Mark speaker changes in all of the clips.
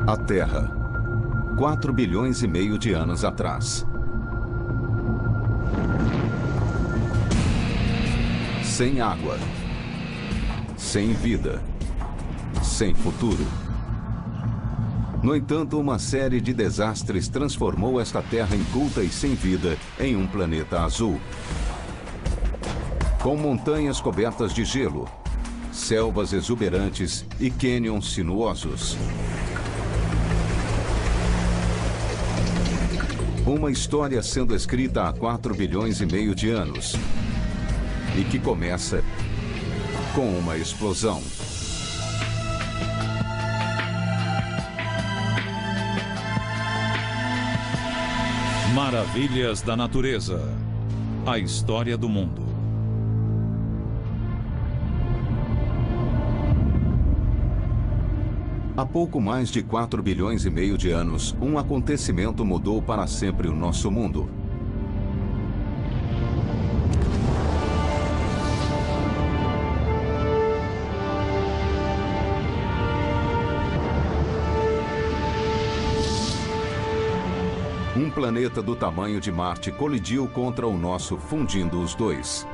Speaker 1: A Terra, 4 bilhões e meio de anos atrás. Sem água, sem vida, sem futuro. No entanto, uma série de desastres transformou esta Terra inculta e sem vida em um planeta azul. Com montanhas cobertas de gelo, selvas exuberantes e cânions sinuosos. Uma história sendo escrita há 4 bilhões e meio de anos. E que começa com uma explosão.
Speaker 2: Maravilhas da natureza. A história do mundo.
Speaker 1: Há pouco mais de 4 bilhões e meio de anos, um acontecimento mudou para sempre o nosso mundo. Um planeta do tamanho de Marte colidiu contra o nosso, fundindo os dois.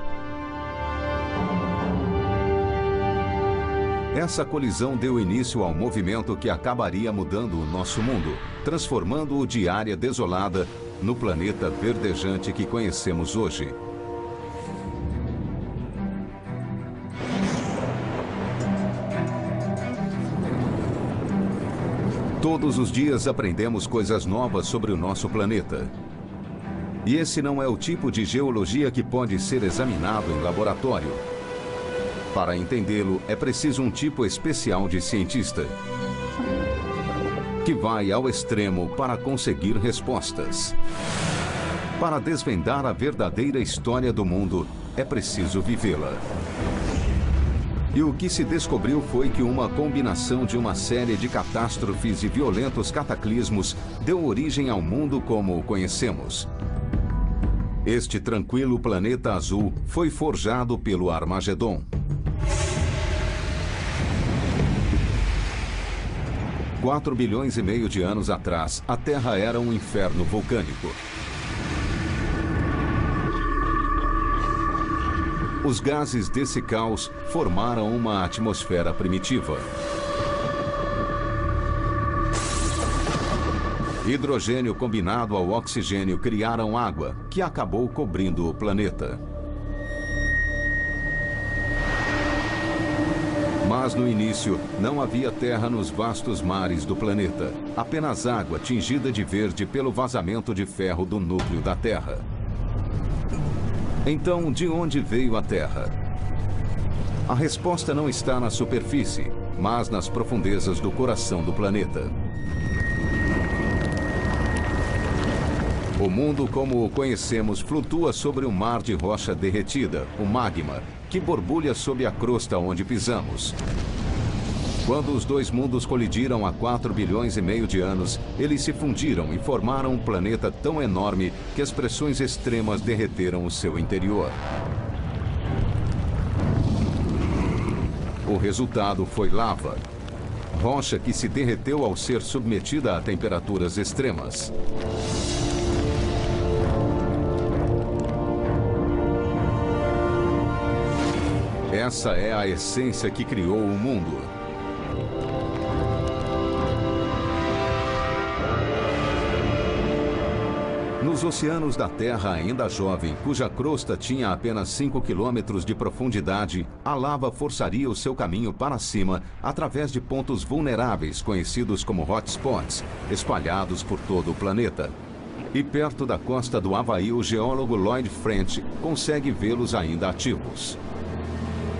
Speaker 1: Essa colisão deu início ao movimento que acabaria mudando o nosso mundo, transformando-o de área desolada no planeta verdejante que conhecemos hoje. Todos os dias aprendemos coisas novas sobre o nosso planeta. E esse não é o tipo de geologia que pode ser examinado em laboratório. Para entendê-lo, é preciso um tipo especial de cientista, que vai ao extremo para conseguir respostas. Para desvendar a verdadeira história do mundo, é preciso vivê-la. E o que se descobriu foi que uma combinação de uma série de catástrofes e violentos cataclismos deu origem ao mundo como o conhecemos. Este tranquilo planeta azul foi forjado pelo Armagedon. 4 bilhões e meio de anos atrás, a Terra era um inferno vulcânico. Os gases desse caos formaram uma atmosfera primitiva. Hidrogênio combinado ao oxigênio criaram água, que acabou cobrindo o planeta. Mas no início, não havia terra nos vastos mares do planeta. Apenas água tingida de verde pelo vazamento de ferro do núcleo da Terra. Então, de onde veio a Terra? A resposta não está na superfície, mas nas profundezas do coração do planeta. O mundo como o conhecemos flutua sobre um mar de rocha derretida, o magma, que borbulha sob a crosta onde pisamos. Quando os dois mundos colidiram há 4 bilhões e meio de anos, eles se fundiram e formaram um planeta tão enorme que as pressões extremas derreteram o seu interior. O resultado foi lava, rocha que se derreteu ao ser submetida a temperaturas extremas. Essa é a essência que criou o mundo. Nos oceanos da Terra ainda jovem, cuja crosta tinha apenas 5 quilômetros de profundidade, a lava forçaria o seu caminho para cima através de pontos vulneráveis conhecidos como hotspots, espalhados por todo o planeta. E perto da costa do Havaí, o geólogo Lloyd French consegue vê-los ainda ativos.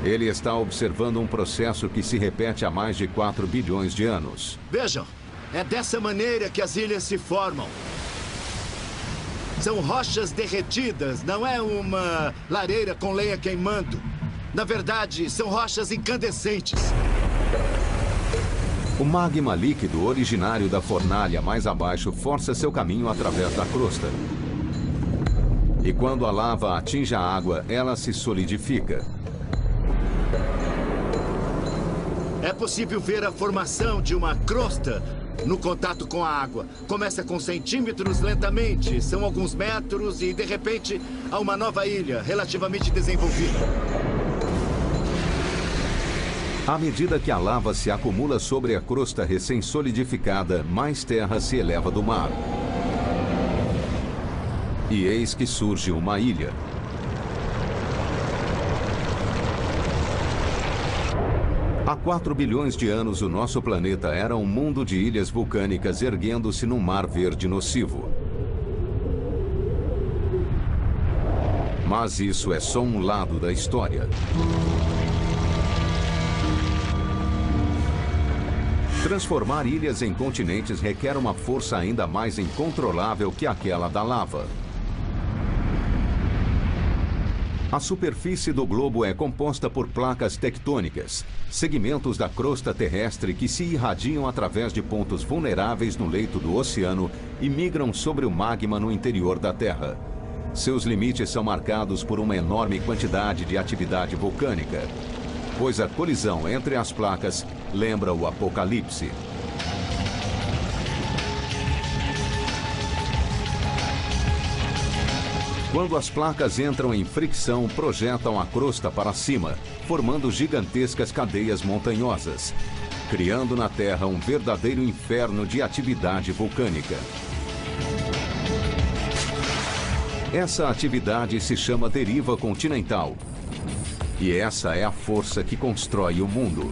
Speaker 1: Ele está observando um processo que se repete há mais de 4 bilhões de anos.
Speaker 3: Vejam, é dessa maneira que as ilhas se formam. São rochas derretidas, não é uma lareira com lenha queimando. Na verdade, são rochas incandescentes.
Speaker 1: O magma líquido originário da fornalha mais abaixo força seu caminho através da crosta. E quando a lava atinge a água, ela se solidifica.
Speaker 3: É possível ver a formação de uma crosta no contato com a água. Começa com centímetros lentamente, são alguns metros e, de repente, há uma nova ilha relativamente desenvolvida.
Speaker 1: À medida que a lava se acumula sobre a crosta recém-solidificada, mais terra se eleva do mar. E eis que surge uma ilha. Há 4 bilhões de anos, o nosso planeta era um mundo de ilhas vulcânicas erguendo-se num mar verde nocivo. Mas isso é só um lado da história. Transformar ilhas em continentes requer uma força ainda mais incontrolável que aquela da lava. A superfície do globo é composta por placas tectônicas, segmentos da crosta terrestre que se irradiam através de pontos vulneráveis no leito do oceano e migram sobre o magma no interior da Terra. Seus limites são marcados por uma enorme quantidade de atividade vulcânica, pois a colisão entre as placas lembra o apocalipse. Quando as placas entram em fricção, projetam a crosta para cima, formando gigantescas cadeias montanhosas, criando na Terra um verdadeiro inferno de atividade vulcânica. Essa atividade se chama deriva continental. E essa é a força que constrói o mundo.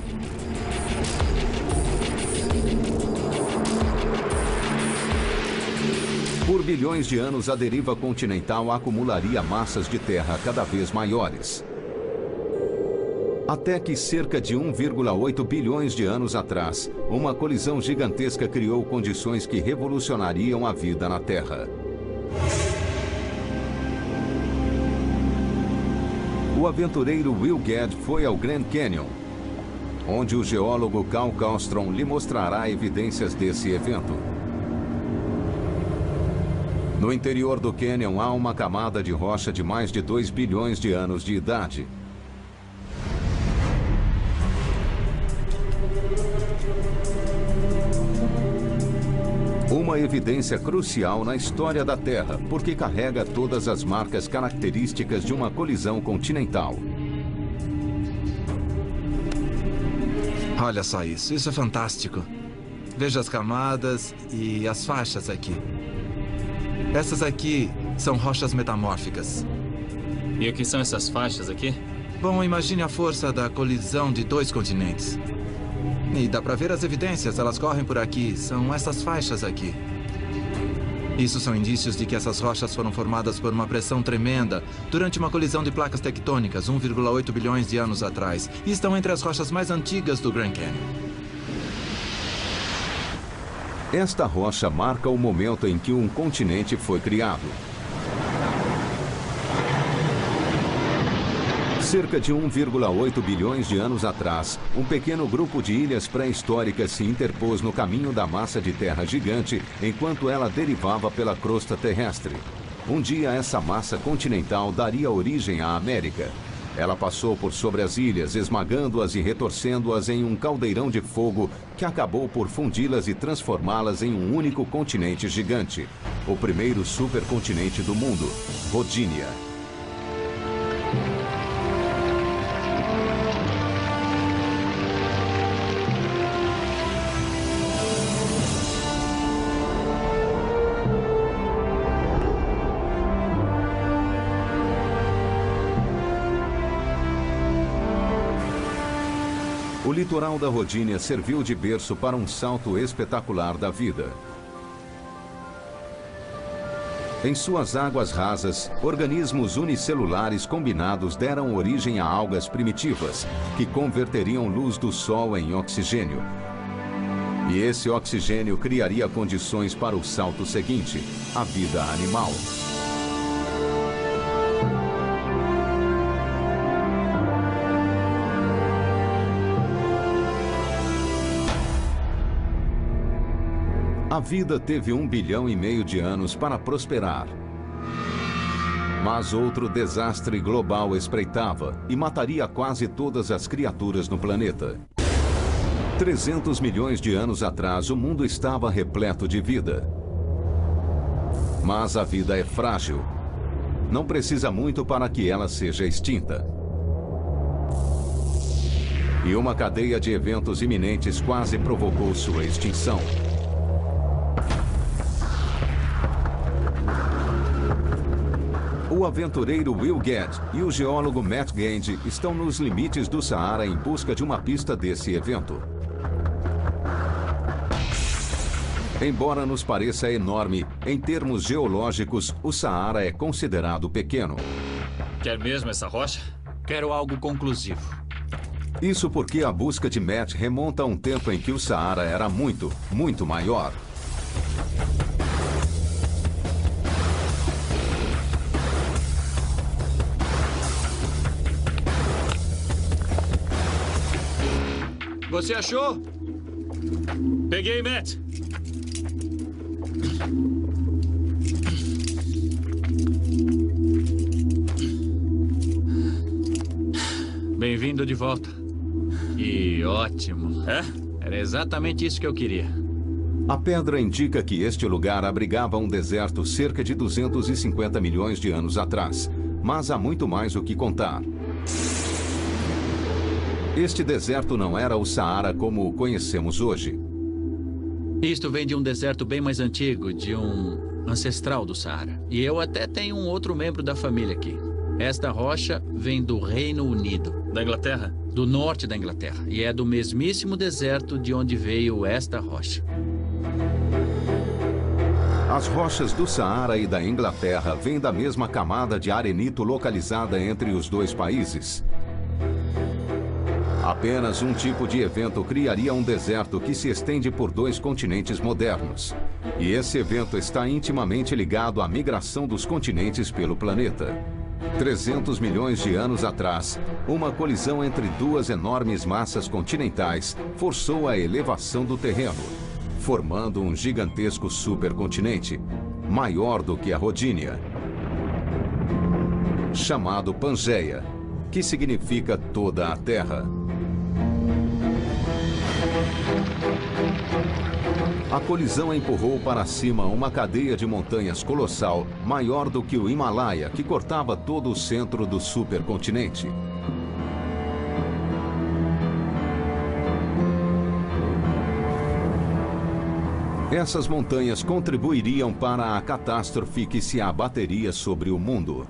Speaker 1: Por bilhões de anos, a deriva continental acumularia massas de terra cada vez maiores. Até que cerca de 1,8 bilhões de anos atrás, uma colisão gigantesca criou condições que revolucionariam a vida na Terra. O aventureiro Will Gadd foi ao Grand Canyon, onde o geólogo Carl Carlstrom lhe mostrará evidências desse evento. No interior do cânion há uma camada de rocha de mais de 2 bilhões de anos de idade. Uma evidência crucial na história da Terra, porque carrega todas as marcas características de uma colisão continental.
Speaker 4: Olha só isso, isso é fantástico. Veja as camadas e as faixas aqui. Essas aqui são rochas metamórficas.
Speaker 5: E o que são essas faixas aqui?
Speaker 4: Bom, imagine a força da colisão de 2 continentes. E dá para ver as evidências, elas correm por aqui. São essas faixas aqui. Isso são indícios de que essas rochas foram formadas por uma pressão tremenda durante uma colisão de placas tectônicas 1,8 bilhões de anos atrás. E estão entre as rochas mais antigas do Grand Canyon.
Speaker 1: Esta rocha marca o momento em que um continente foi criado. Cerca de 1,8 bilhões de anos atrás, um pequeno grupo de ilhas pré-históricas se interpôs no caminho da massa de terra gigante enquanto ela derivava pela crosta terrestre. Um dia, essa massa continental daria origem à América. Ela passou por sobre as ilhas, esmagando-as e retorcendo-as em um caldeirão de fogo que acabou por fundi-las e transformá-las em um único continente gigante. O primeiro supercontinente do mundo, Rodinia. O litoral da Rodinia serviu de berço para um salto espetacular da vida. Em suas águas rasas, organismos unicelulares combinados deram origem a algas primitivas, que converteriam luz do sol em oxigênio. E esse oxigênio criaria condições para o salto seguinte, a vida animal. A vida teve 1,5 bilhão de anos para prosperar. Mas outro desastre global espreitava e mataria quase todas as criaturas no planeta. 300 milhões de anos atrás, o mundo estava repleto de vida. Mas a vida é frágil. Não precisa muito para que ela seja extinta. E uma cadeia de eventos iminentes quase provocou sua extinção. O aventureiro Will Gadd e o geólogo Matt Gand estão nos limites do Saara em busca de uma pista desse evento. Embora nos pareça enorme, em termos geológicos, o Saara é considerado pequeno.
Speaker 5: Quer mesmo essa rocha?
Speaker 6: Quero algo conclusivo.
Speaker 1: Isso porque a busca de Matt remonta a um tempo em que o Saara era muito, muito maior.
Speaker 6: Você achou?
Speaker 5: Peguei, Matt.
Speaker 6: Bem-vindo de volta. E ótimo.
Speaker 5: É?
Speaker 6: Era exatamente isso que eu queria.
Speaker 1: A pedra indica que este lugar abrigava um deserto cerca de 250 milhões de anos atrás. Mas há muito mais o que contar. Este deserto não era o Saara como o conhecemos hoje.
Speaker 6: Isto vem de um deserto bem mais antigo, de um ancestral do Saara. E eu até tenho um outro membro da família aqui. Esta rocha vem do Reino Unido.
Speaker 5: Da Inglaterra?
Speaker 6: Do norte da Inglaterra. E é do mesmíssimo deserto de onde veio esta rocha.
Speaker 1: As rochas do Saara e da Inglaterra vêm da mesma camada de arenito localizada entre os dois países. Apenas um tipo de evento criaria um deserto que se estende por dois continentes modernos. E esse evento está intimamente ligado à migração dos continentes pelo planeta. 300 milhões de anos atrás, uma colisão entre duas enormes massas continentais forçou a elevação do terreno, formando um gigantesco supercontinente, maior do que a Rodínia, chamado Pangeia, que significa toda a Terra. A colisão empurrou para cima uma cadeia de montanhas colossal, maior do que o Himalaia, que cortava todo o centro do supercontinente. Essas montanhas contribuiriam para a catástrofe que se abateria sobre o mundo.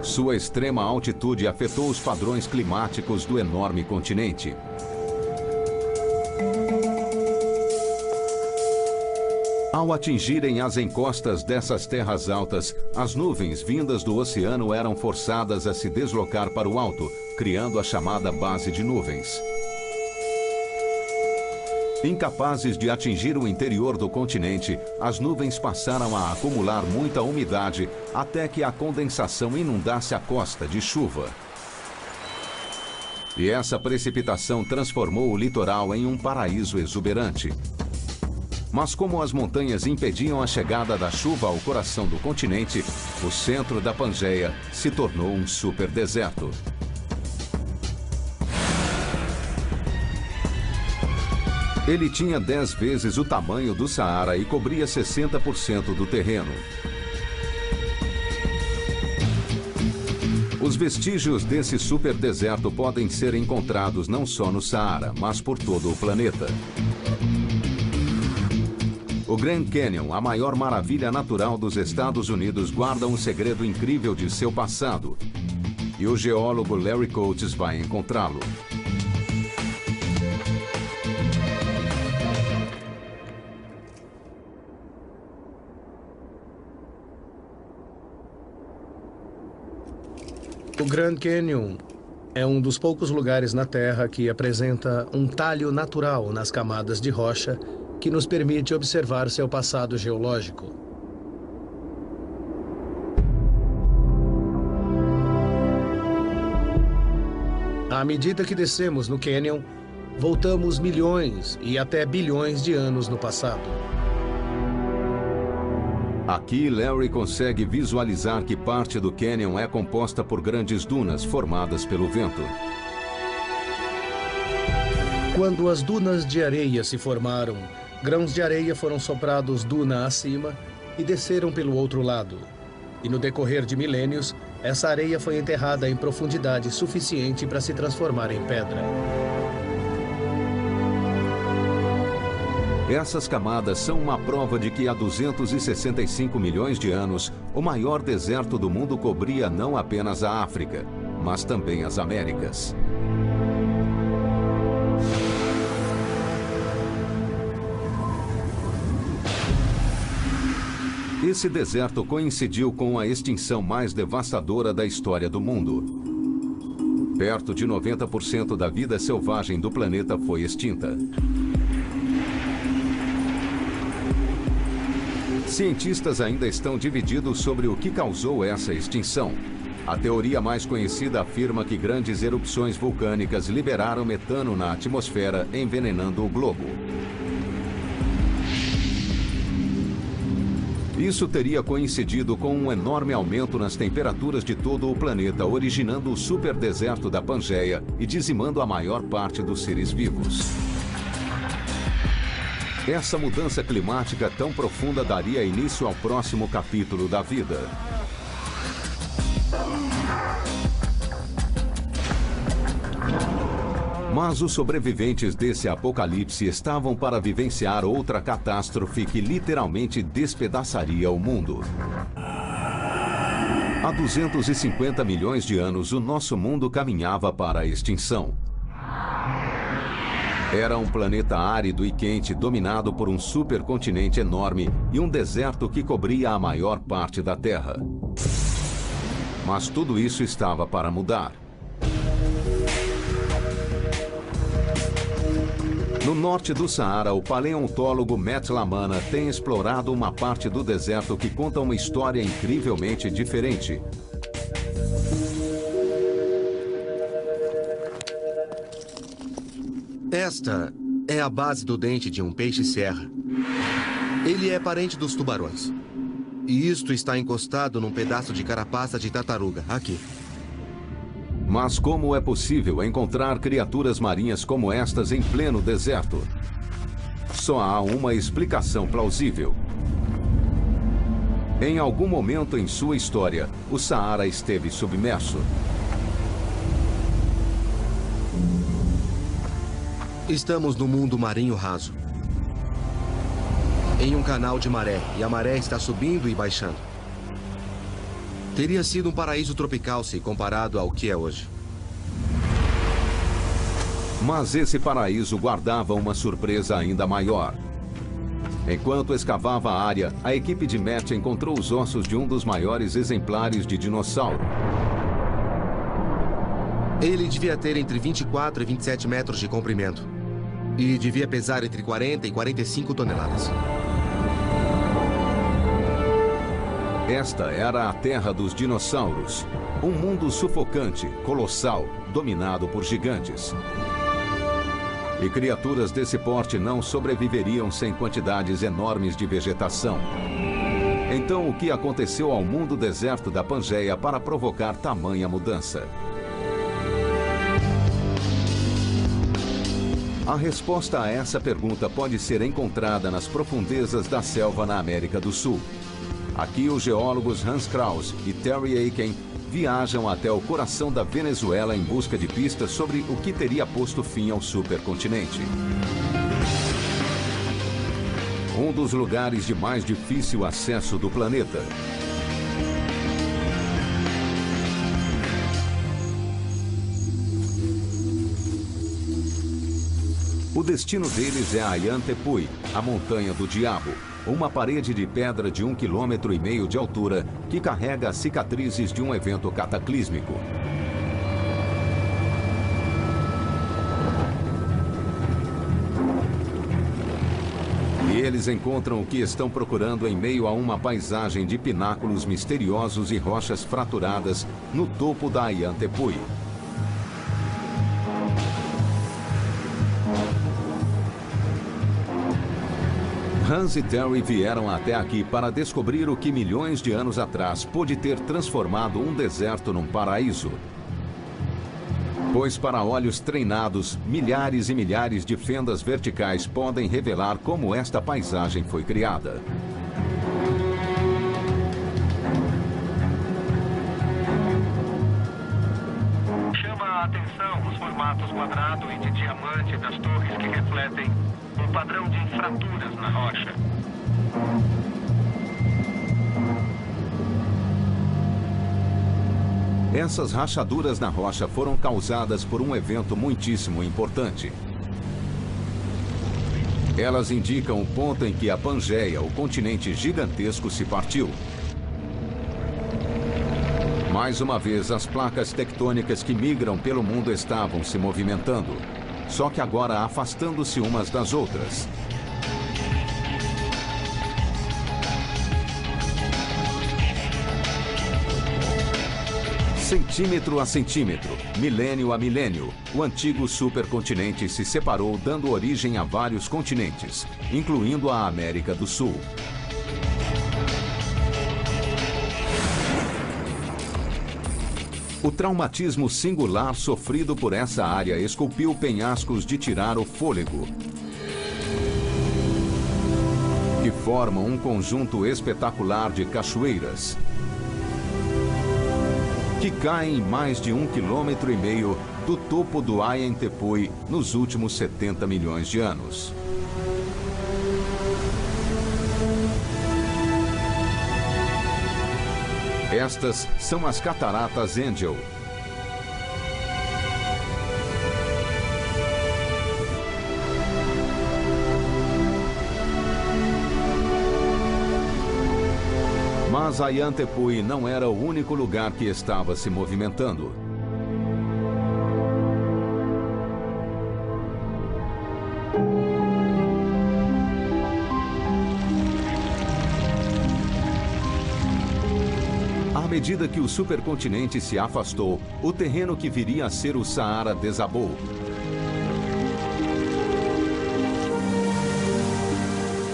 Speaker 1: Sua extrema altitude afetou os padrões climáticos do enorme continente. Ao atingirem as encostas dessas terras altas, as nuvens vindas do oceano eram forçadas a se deslocar para o alto, criando a chamada base de nuvens. Incapazes de atingir o interior do continente, as nuvens passaram a acumular muita umidade até que a condensação inundasse a costa de chuva. E essa precipitação transformou o litoral em um paraíso exuberante. Mas como as montanhas impediam a chegada da chuva ao coração do continente, o centro da Pangeia se tornou um superdeserto. Ele tinha 10 vezes o tamanho do Saara e cobria 60% do terreno. Os vestígios desse superdeserto podem ser encontrados não só no Saara, mas por todo o planeta. O Grand Canyon, a maior maravilha natural dos Estados Unidos, guarda um segredo incrível de seu passado. E o geólogo Larry Coates vai encontrá-lo.
Speaker 7: O Grand Canyon é um dos poucos lugares na Terra que apresenta um talho natural nas camadas de rocha que nos permite observar seu passado geológico. À medida que descemos no Canyon, voltamos milhões e até bilhões de anos no passado.
Speaker 1: Aqui, Larry consegue visualizar que parte do Canyon é composta por grandes dunas formadas pelo vento.
Speaker 7: Quando as dunas de areia se formaram, grãos de areia foram soprados duna acima e desceram pelo outro lado. E no decorrer de milênios, essa areia foi enterrada em profundidade suficiente para se transformar em pedra.
Speaker 1: Essas camadas são uma prova de que há 265 milhões de anos, o maior deserto do mundo cobria não apenas a África, mas também as Américas. Esse deserto coincidiu com a extinção mais devastadora da história do mundo. Perto de 90% da vida selvagem do planeta foi extinta. Cientistas ainda estão divididos sobre o que causou essa extinção. A teoria mais conhecida afirma que grandes erupções vulcânicas liberaram metano na atmosfera, envenenando o globo. Isso teria coincidido com um enorme aumento nas temperaturas de todo o planeta, originando o superdeserto da Pangeia e dizimando a maior parte dos seres vivos. Essa mudança climática tão profunda daria início ao próximo capítulo da vida. Mas os sobreviventes desse apocalipse estavam para vivenciar outra catástrofe que literalmente despedaçaria o mundo. Há 250 milhões de anos, o nosso mundo caminhava para a extinção. Era um planeta árido e quente, dominado por um supercontinente enorme e um deserto que cobria a maior parte da Terra. Mas tudo isso estava para mudar. No norte do Saara, o paleontólogo Matt Lamana tem explorado uma parte do deserto que conta uma história incrivelmente diferente.
Speaker 8: Esta é a base do dente de um peixe-serra. Ele é parente dos tubarões. E isto está encostado num pedaço de carapaça de tartaruga, aqui.
Speaker 1: Mas como é possível encontrar criaturas marinhas como estas em pleno deserto? Só há uma explicação plausível. Em algum momento em sua história, o Saara esteve submerso.
Speaker 8: Estamos no mundo marinho raso. Em um canal de maré, e a maré está subindo e baixando. Teria sido um paraíso tropical se comparado ao que é hoje.
Speaker 1: Mas esse paraíso guardava uma surpresa ainda maior. Enquanto escavava a área, a equipe de Matt encontrou os ossos de um dos maiores exemplares de dinossauro.
Speaker 8: Ele devia ter entre 24 e 27 metros de comprimento. E devia pesar entre 40 e 45 toneladas.
Speaker 1: Esta era a terra dos dinossauros. Um mundo sufocante, colossal, dominado por gigantes. E criaturas desse porte não sobreviveriam sem quantidades enormes de vegetação. Então, o que aconteceu ao mundo deserto da Pangeia para provocar tamanha mudança? A resposta a essa pergunta pode ser encontrada nas profundezas da selva na América do Sul. Aqui, os geólogos Hans Kraus e Terry Aiken viajam até o coração da Venezuela em busca de pistas sobre o que teria posto fim ao supercontinente. Um dos lugares de mais difícil acesso do planeta. O destino deles é Ayantepui, a Montanha do Diabo, uma parede de pedra de 1,5 km de altura que carrega as cicatrizes de um evento cataclísmico. E eles encontram o que estão procurando em meio a uma paisagem de pináculos misteriosos e rochas fraturadas no topo da Ayantepui. Hans e Terry vieram até aqui para descobrir o que milhões de anos atrás pôde ter transformado um deserto num paraíso. Pois para olhos treinados, milhares e milhares de fendas verticais podem revelar como esta paisagem foi criada.
Speaker 9: Chama a atenção os formatos quadrado e de diamante das torres que refletem um padrão de fraturas na rocha.
Speaker 1: Essas rachaduras na rocha foram causadas por um evento muitíssimo importante. Elas indicam o ponto em que a Pangeia, o continente gigantesco, se partiu. Mais uma vez, as placas tectônicas que migram pelo mundo estavam se movimentando, só que agora afastando-se umas das outras. Centímetro a centímetro, milênio a milênio, o antigo supercontinente se separou, dando origem a vários continentes, incluindo a América do Sul. O traumatismo singular sofrido por essa área esculpiu penhascos de tirar o fôlego, que formam um conjunto espetacular de cachoeiras, que caem mais de 1,5 km do topo do Ayantepui nos últimos 70 milhões de anos. Estas são as Cataratas Angel. Mas Ayantepui não era o único lugar que estava se movimentando. À medida que o supercontinente se afastou, o terreno que viria a ser o Saara desabou.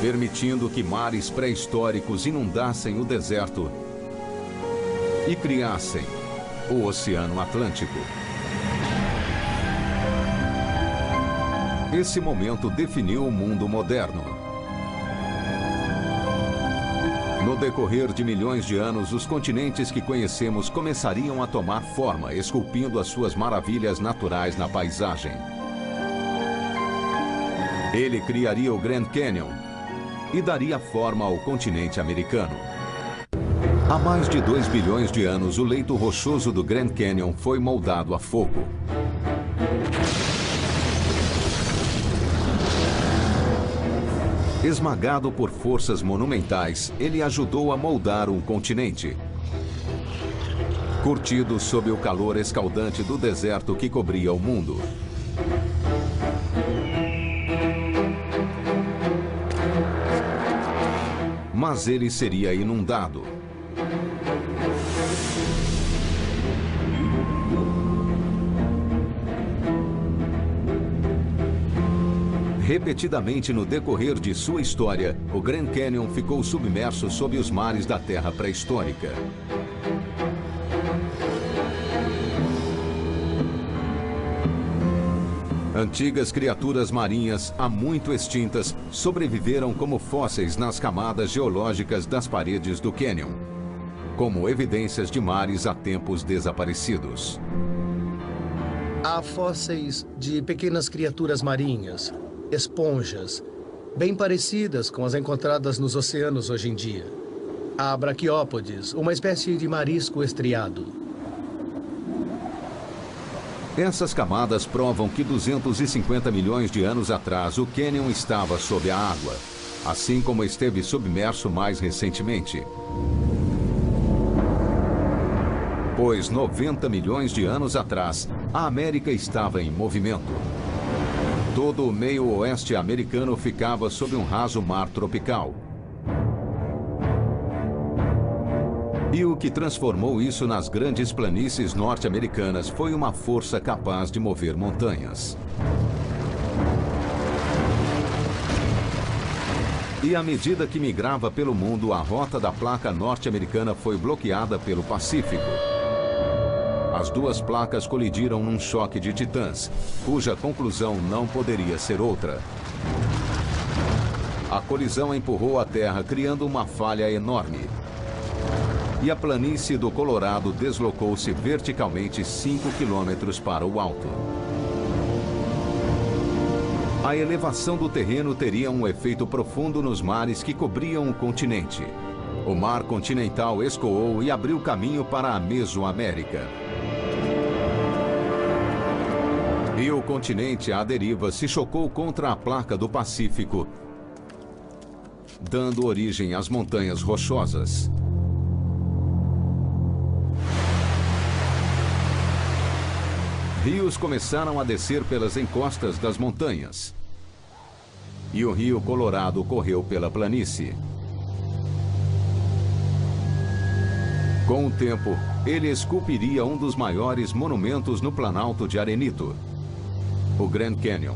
Speaker 1: Permitindo que mares pré-históricos inundassem o deserto e criassem o Oceano Atlântico. Esse momento definiu o mundo moderno. No decorrer de milhões de anos, os continentes que conhecemos começariam a tomar forma, esculpindo as suas maravilhas naturais na paisagem. Ele criaria o Grand Canyon e daria forma ao continente americano. Há mais de 2 bilhões de anos, o leito rochoso do Grand Canyon foi moldado a fogo. Esmagado por forças monumentais, ele ajudou a moldar um continente. Curtido sob o calor escaldante do deserto que cobria o mundo. Mas ele seria inundado. Repetidamente no decorrer de sua história, o Grand Canyon ficou submerso sob os mares da Terra pré-histórica. Antigas criaturas marinhas, há muito extintas, sobreviveram como fósseis nas camadas geológicas das paredes do cânion, como evidências de mares há tempos desaparecidos.
Speaker 7: Há fósseis de pequenas criaturas marinhas, esponjas, bem parecidas com as encontradas nos oceanos hoje em dia. Há braquiópodes, uma espécie de marisco estriado.
Speaker 1: Essas camadas provam que 250 milhões de anos atrás o cânion estava sob a água, assim como esteve submerso mais recentemente. Pois 90 milhões de anos atrás, a América estava em movimento. Todo o meio oeste americano ficava sob um raso mar tropical. E o que transformou isso nas grandes planícies norte-americanas foi uma força capaz de mover montanhas. E à medida que migrava pelo mundo, a rota da placa norte-americana foi bloqueada pelo Pacífico. As duas placas colidiram num choque de titãs, cuja conclusão não poderia ser outra. A colisão empurrou a Terra, criando uma falha enorme. E a planície do Colorado deslocou-se verticalmente 5 quilômetros para o alto. A elevação do terreno teria um efeito profundo nos mares que cobriam o continente. O mar continental escoou e abriu caminho para a Mesoamérica. E o continente à deriva se chocou contra a placa do Pacífico, dando origem às montanhas rochosas. Rios começaram a descer pelas encostas das montanhas. E o rio Colorado correu pela planície. Com o tempo, ele esculpiria um dos maiores monumentos no Planalto de Arenito, o Grand Canyon.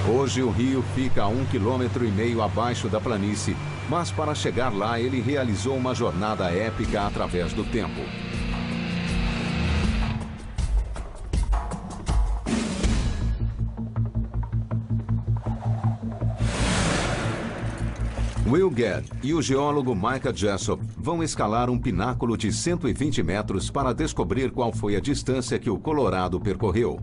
Speaker 1: Hoje o rio fica a 1,5 km abaixo da planície, mas para chegar lá ele realizou uma jornada épica através do tempo. Will Gadd e o geólogo Micah Jessop vão escalar um pináculo de 120 metros para descobrir qual foi a distância que o Colorado percorreu.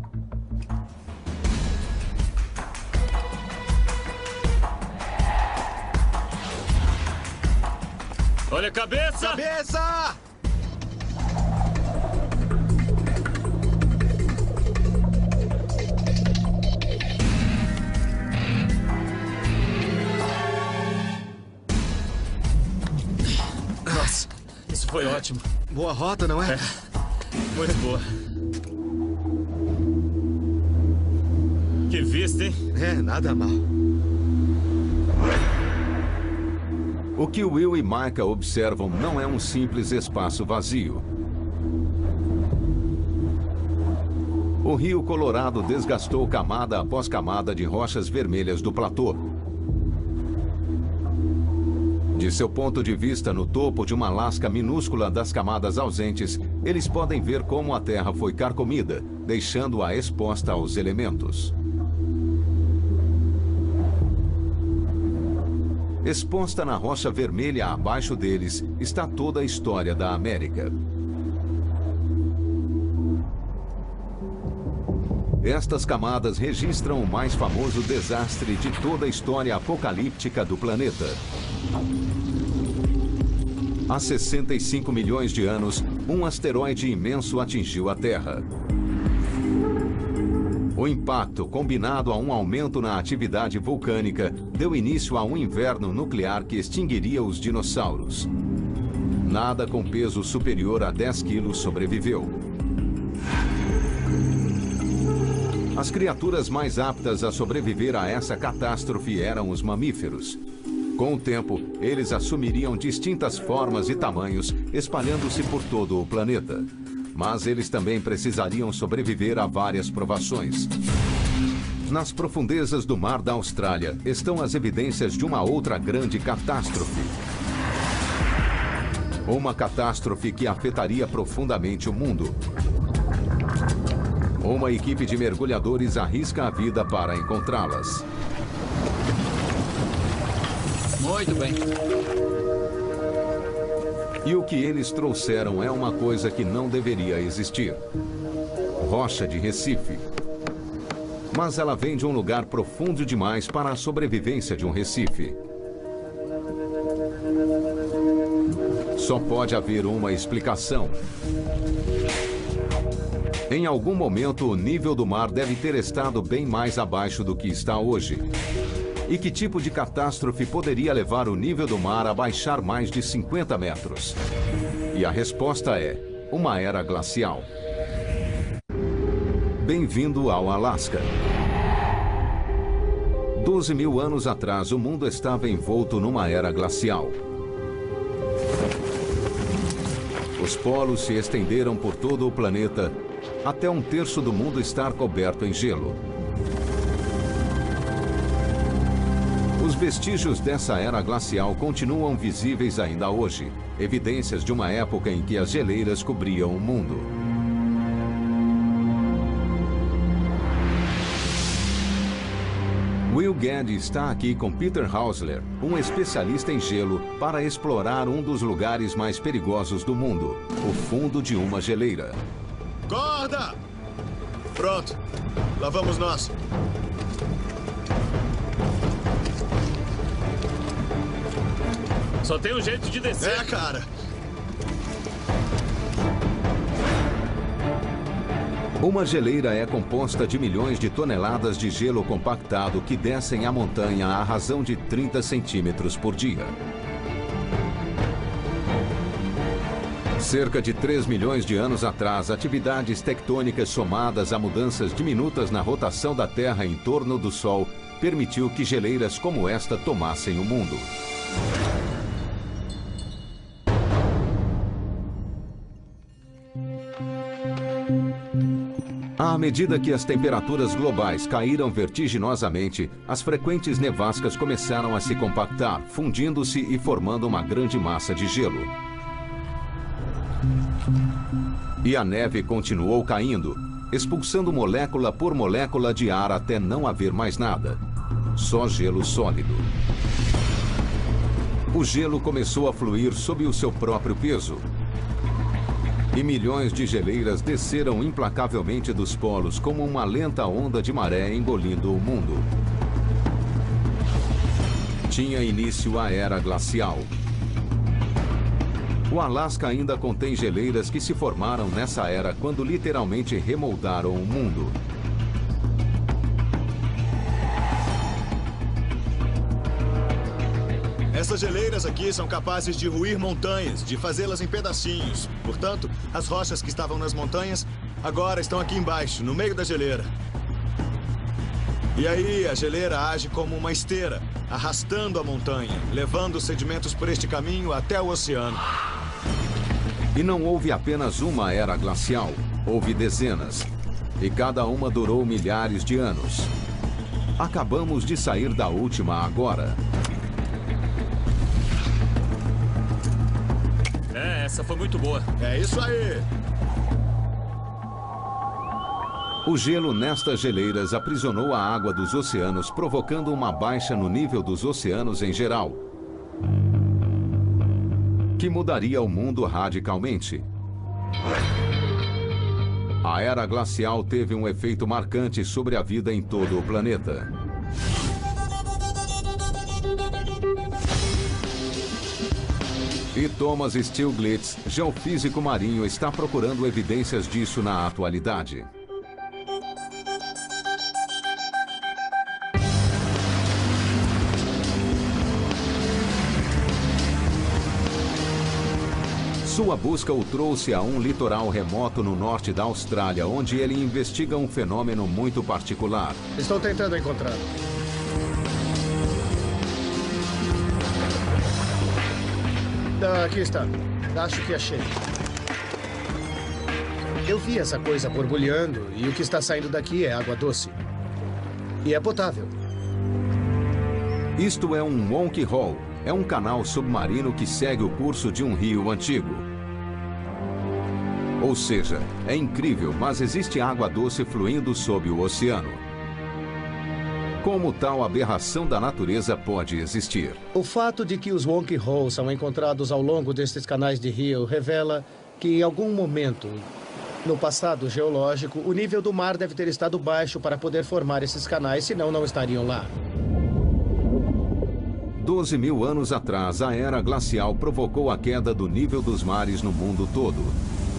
Speaker 5: Olha a cabeça!
Speaker 8: Cabeça!
Speaker 5: Nossa, isso foi ótimo.
Speaker 8: Boa rota, não é?
Speaker 5: Muito boa. Que vista, hein?
Speaker 8: Nada mal.
Speaker 1: O que Will e Micah observam não é um simples espaço vazio. O rio Colorado desgastou camada após camada de rochas vermelhas do platô. De seu ponto de vista, no topo de uma lasca minúscula das camadas ausentes, eles podem ver como a Terra foi carcomida, deixando-a exposta aos elementos. Exposta na rocha vermelha abaixo deles está toda a história da América. Estas camadas registram o mais famoso desastre de toda a história apocalíptica do planeta. Há 65 milhões de anos, um asteroide imenso atingiu a Terra. O impacto, combinado a um aumento na atividade vulcânica, deu início a um inverno nuclear que extinguiria os dinossauros. Nada com peso superior a 10 quilos sobreviveu. As criaturas mais aptas a sobreviver a essa catástrofe eram os mamíferos. Com o tempo, eles assumiriam distintas formas e tamanhos, espalhando-se por todo o planeta. Mas eles também precisariam sobreviver a várias provações. Nas profundezas do mar da Austrália estão as evidências de uma outra grande catástrofe. Uma catástrofe que afetaria profundamente o mundo. Uma equipe de mergulhadores arrisca a vida para encontrá-las.
Speaker 6: Muito bem.
Speaker 1: E o que eles trouxeram é uma coisa que não deveria existir. Rocha de Recife. Mas ela vem de um lugar profundo demais para a sobrevivência de um Recife. Só pode haver uma explicação. Em algum momento, o nível do mar deve ter estado bem mais abaixo do que está hoje. E que tipo de catástrofe poderia levar o nível do mar a baixar mais de 50 metros? E a resposta é uma era glacial. Bem-vindo ao Alasca. 12 mil anos atrás, o mundo estava envolto numa era glacial. Os polos se estenderam por todo o planeta, até 1/3 do mundo estar coberto em gelo. Os Os vestígios dessa era glacial continuam visíveis ainda hoje, evidências de uma época em que as geleiras cobriam o mundo. Will Gadd está aqui com Peter Hausler, um especialista em gelo, para explorar um dos lugares mais perigosos do mundo, o fundo de uma geleira.
Speaker 3: Corda! Pronto. Lá vamos nós.
Speaker 5: Só tem um jeito de descer.
Speaker 3: É, cara.
Speaker 1: Uma geleira é composta de milhões de toneladas de gelo compactado que descem a montanha à razão de 30 centímetros por dia. Cerca de 3 milhões de anos atrás, atividades tectônicas somadas a mudanças diminutas na rotação da Terra em torno do Sol permitiu que geleiras como esta tomassem o mundo. À medida que as temperaturas globais caíram vertiginosamente, as frequentes nevascas começaram a se compactar, fundindo-se e formando uma grande massa de gelo. E a neve continuou caindo, expulsando molécula por molécula de ar até não haver mais nada. Só gelo sólido. O gelo começou a fluir sob o seu próprio peso. E milhões de geleiras desceram implacavelmente dos polos como uma lenta onda de maré engolindo o mundo. Tinha início a Era Glacial. O Alasca ainda contém geleiras que se formaram nessa era quando literalmente remoldaram o mundo.
Speaker 3: Essas geleiras aqui são capazes de ruir montanhas, de fazê-las em pedacinhos. Portanto, as rochas que estavam nas montanhas agora estão aqui embaixo, no meio da geleira. E aí a geleira age como uma esteira, arrastando a montanha, levando os sedimentos por este caminho até o oceano.
Speaker 1: E não houve apenas uma era glacial, houve dezenas. E cada uma durou milhares de anos. Acabamos de sair da última agora.
Speaker 5: Essa foi muito boa.
Speaker 3: É isso aí!
Speaker 1: O gelo nestas geleiras aprisionou a água dos oceanos, provocando uma baixa no nível dos oceanos em geral, que mudaria o mundo radicalmente. A era glacial teve um efeito marcante sobre a vida em todo o planeta. E Thomas Stiglitz, geofísico marinho, está procurando evidências disso na atualidade. Sua busca o trouxe a um litoral remoto no norte da Austrália, onde ele investiga um fenômeno muito particular.
Speaker 7: Estou tentando encontrá-lo. Aqui está. Acho que achei. Eu vi essa coisa borbulhando e o que está saindo daqui é água doce. E é potável.
Speaker 1: Isto é um Wonky Hole. É um canal submarino que segue o curso de um rio antigo. Ou seja, é incrível, mas existe água doce fluindo sob o oceano. Como tal aberração da natureza pode existir?
Speaker 7: O fato de que os Wonky Holes são encontrados ao longo destes canais de rio revela que em algum momento, no passado geológico, o nível do mar deve ter estado baixo para poder formar esses canais, senão não estariam lá.
Speaker 1: 12 mil anos atrás, a era glacial provocou a queda do nível dos mares no mundo todo.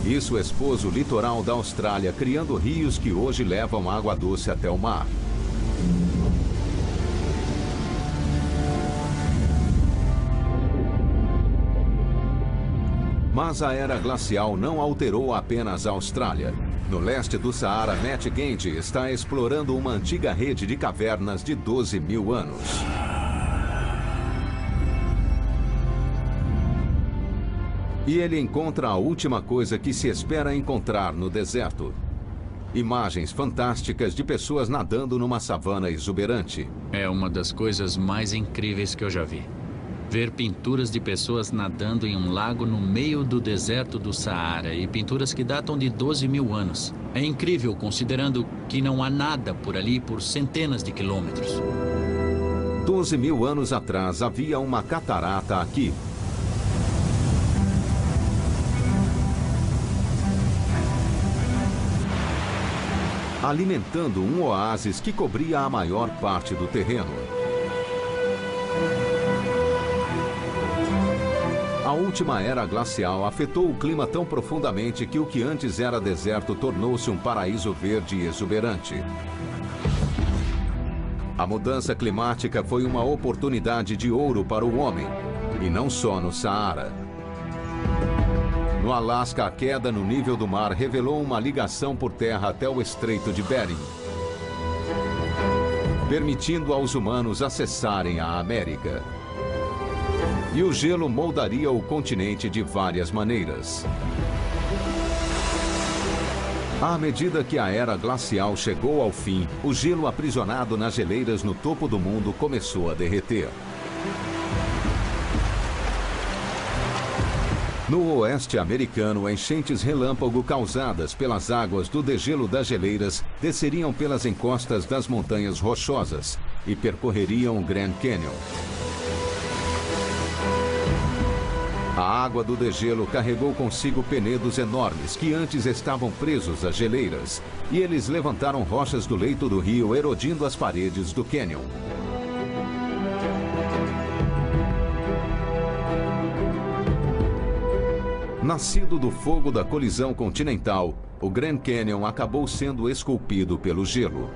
Speaker 1: Isso expôs o litoral da Austrália, criando rios que hoje levam água doce até o mar. Mas a era glacial não alterou apenas a Austrália. No leste do Saara, Matt Gant está explorando uma antiga rede de cavernas de 12 mil anos. E ele encontra a última coisa que se espera encontrar no deserto. Imagens fantásticas de pessoas nadando numa savana exuberante.
Speaker 6: É uma das coisas mais incríveis que eu já vi. Ver pinturas de pessoas nadando em um lago no meio do deserto do Saara e pinturas que datam de 12 mil anos. É incrível considerando que não há nada por ali por centenas de quilômetros.
Speaker 1: 12 mil anos atrás havia uma catarata aqui. Alimentando um oásis que cobria a maior parte do terreno. A última era glacial afetou o clima tão profundamente que o que antes era deserto tornou-se um paraíso verde e exuberante. A mudança climática foi uma oportunidade de ouro para o homem, e não só no Saara. No Alasca, a queda no nível do mar revelou uma ligação por terra até o Estreito de Bering, permitindo aos humanos acessarem a América. E o gelo moldaria o continente de várias maneiras. À medida que a era glacial chegou ao fim, o gelo aprisionado nas geleiras no topo do mundo começou a derreter. No oeste americano, enchentes relâmpago causadas pelas águas do degelo das geleiras desceriam pelas encostas das montanhas rochosas e percorreriam o Grand Canyon. A água do degelo carregou consigo penedos enormes que antes estavam presos às geleiras, e eles levantaram rochas do leito do rio, erodindo as paredes do cânion. Nascido do fogo da colisão continental, o Grand Canyon acabou sendo esculpido pelo gelo.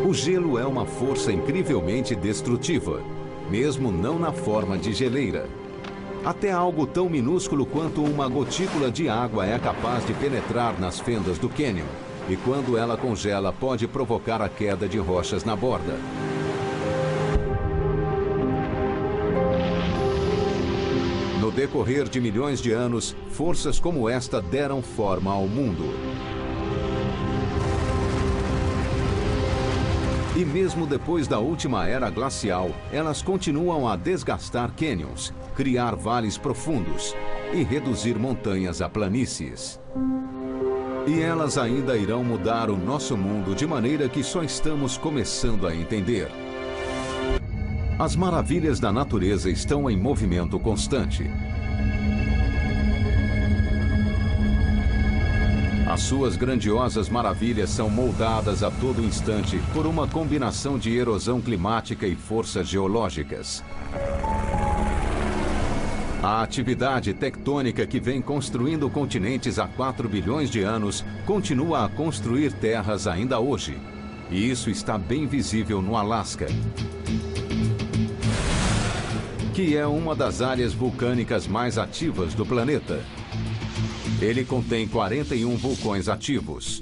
Speaker 1: O gelo é uma força incrivelmente destrutiva, mesmo não na forma de geleira. Até algo tão minúsculo quanto uma gotícula de água é capaz de penetrar nas fendas do cânion, e quando ela congela pode provocar a queda de rochas na borda. No decorrer de milhões de anos, forças como esta deram forma ao mundo. E mesmo depois da última era glacial, elas continuam a desgastar cânions, criar vales profundos e reduzir montanhas a planícies. E elas ainda irão mudar o nosso mundo de maneira que só estamos começando a entender. As maravilhas da natureza estão em movimento constante. As suas grandiosas maravilhas são moldadas a todo instante por uma combinação de erosão climática e forças geológicas. A atividade tectônica que vem construindo continentes há 4 bilhões de anos continua a construir terras ainda hoje. E isso está bem visível no Alasca, que é uma das áreas vulcânicas mais ativas do planeta. Ele contém 41 vulcões ativos.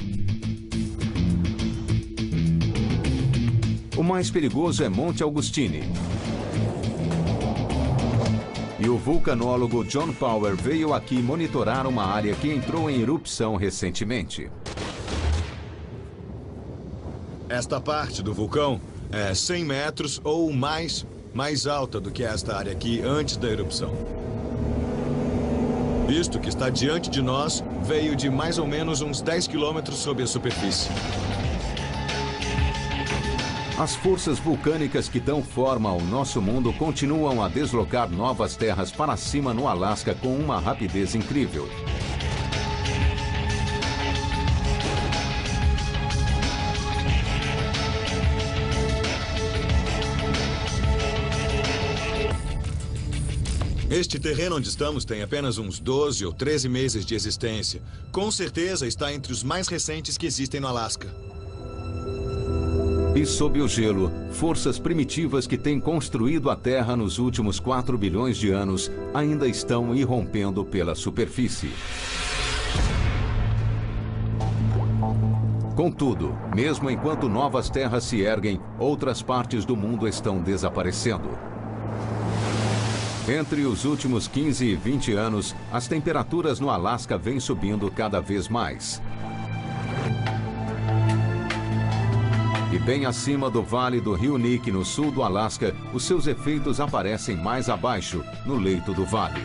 Speaker 1: O mais perigoso é Monte Augustine. E o vulcanólogo John Power veio aqui monitorar uma área que entrou em erupção recentemente.
Speaker 3: Esta parte do vulcão é 100 metros ou mais alta do que esta área aqui antes da erupção. Isto que está diante de nós veio de mais ou menos uns 10 quilômetros sob a superfície.
Speaker 1: As forças vulcânicas que dão forma ao nosso mundo continuam a deslocar novas terras para cima no Alasca com uma rapidez incrível.
Speaker 3: Este terreno onde estamos tem apenas uns 12 ou 13 meses de existência. Com certeza está entre os mais recentes que existem no Alasca.
Speaker 1: E sob o gelo, forças primitivas que têm construído a Terra nos últimos 4 bilhões de anos ainda estão irrompendo pela superfície. Contudo, mesmo enquanto novas terras se erguem, outras partes do mundo estão desaparecendo. Entre os últimos 15 e 20 anos, as temperaturas no Alasca vêm subindo cada vez mais. E bem acima do vale do Rio Nique, no sul do Alasca, os seus efeitos aparecem mais abaixo, no leito do vale.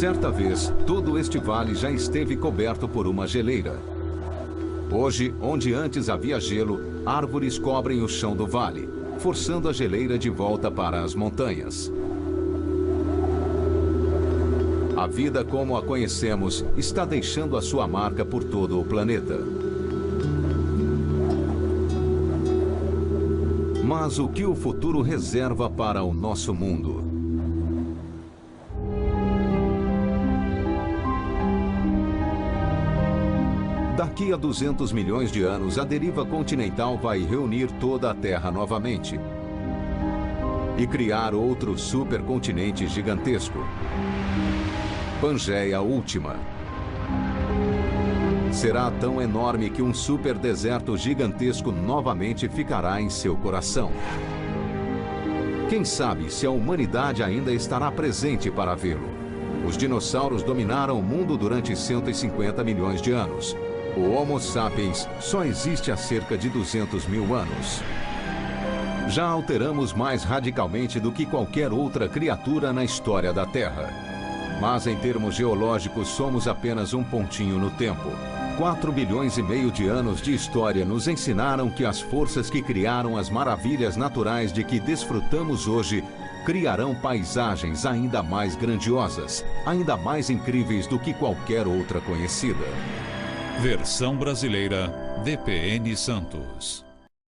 Speaker 1: Certa vez, todo este vale já esteve coberto por uma geleira. Hoje, onde antes havia gelo, árvores cobrem o chão do vale, forçando a geleira de volta para as montanhas. A vida como a conhecemos está deixando a sua marca por todo o planeta. Mas o que o futuro reserva para o nosso mundo? Daqui a 200 milhões de anos, a deriva continental vai reunir toda a Terra novamente e criar outro supercontinente gigantesco. Pangeia Última. Será tão enorme que um superdeserto gigantesco novamente ficará em seu coração. Quem sabe se a humanidade ainda estará presente para vê-lo? Os dinossauros dominaram o mundo durante 150 milhões de anos. O Homo sapiens só existe há cerca de 200 mil anos. Já alteramos mais radicalmente do que qualquer outra criatura na história da Terra. Mas em termos geológicos somos apenas um pontinho no tempo. 4 bilhões e meio de anos de história nos ensinaram que as forças que criaram as maravilhas naturais de que desfrutamos hoje criarão paisagens ainda mais grandiosas, ainda mais incríveis do que qualquer outra conhecida.
Speaker 2: Versão brasileira, VPN Santos.